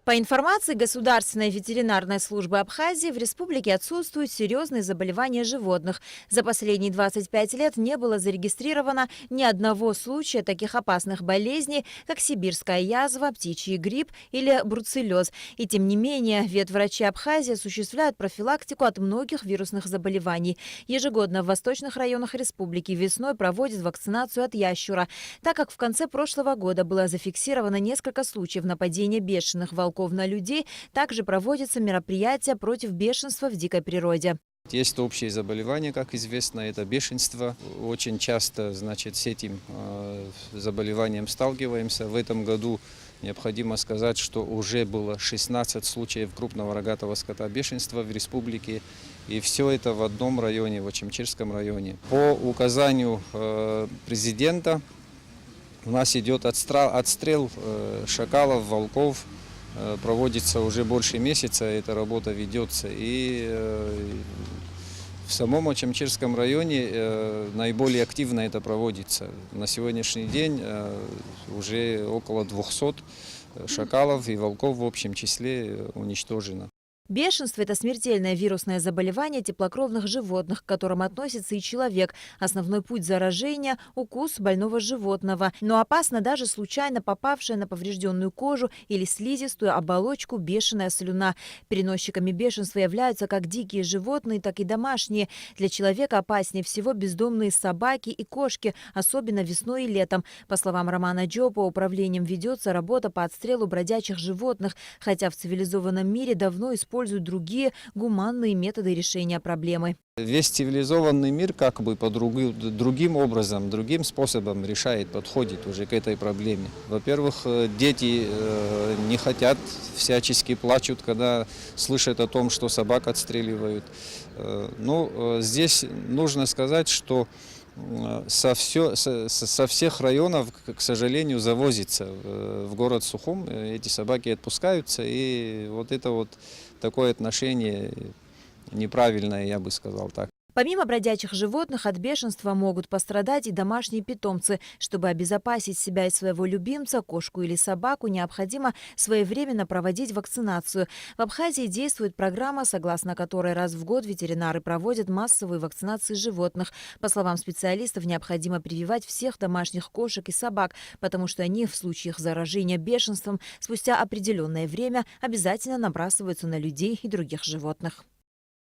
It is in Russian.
По информации Государственной ветеринарной службы Абхазии, в республике отсутствуют серьезные заболевания животных. За последние 25 лет не было зарегистрировано ни одного случая таких опасных болезней, как сибирская язва, птичий грипп или бруцеллез. И тем не менее, ветврачи Абхазии осуществляют профилактику от многих вирусных заболеваний. Ежегодно в восточных районах республики весной проводят вакцинацию от ящура, так как в конце прошлого года было зафиксировано несколько случаев нападения бешеных волков на людей, также проводятся мероприятия против бешенства в дикой природе. Есть общие заболевания, как известно, это бешенство. Очень часто, с этим заболеванием сталкиваемся. В этом году необходимо сказать, что уже было 16 случаев крупного рогатого скота бешенства в республике. И все это в одном районе, в Очимчирском районе. По указанию президента у нас идет отстрел шакалов, волков. Проводится уже больше месяца, эта работа ведется. И в самом Очимчирском районе наиболее активно это проводится. На сегодняшний день уже около 200 шакалов и волков в общем числе уничтожено. Бешенство – это смертельное вирусное заболевание теплокровных животных, к которым относится и человек. Основной путь заражения – укус больного животного. Но опасно даже случайно попавшая на поврежденную кожу или слизистую оболочку бешеная слюна. Переносчиками бешенства являются как дикие животные, так и домашние. Для человека опаснее всего бездомные собаки и кошки, особенно весной и летом. По словам Романа Джопа, управлением ведется работа по отстрелу бродячих животных, хотя в цивилизованном мире давно используют другие гуманные методы решения проблемы. Весь цивилизованный мир другим образом, другим способом подходит уже к этой проблеме. Во-первых, дети не хотят, всячески плачут, когда слышат о том, что собак отстреливают. Но здесь нужно сказать, что со всех районов, к сожалению, завозится в город Сухум. Эти собаки отпускаются, и вот это вот такое отношение неправильное, я бы сказал так. Помимо бродячих животных, от бешенства могут пострадать и домашние питомцы. Чтобы обезопасить себя и своего любимца, кошку или собаку, необходимо своевременно проводить вакцинацию. В Абхазии действует программа, согласно которой раз в год ветеринары проводят массовые вакцинации животных. По словам специалистов, необходимо прививать всех домашних кошек и собак, потому что они в случаях заражения бешенством спустя определенное время обязательно набрасываются на людей и других животных.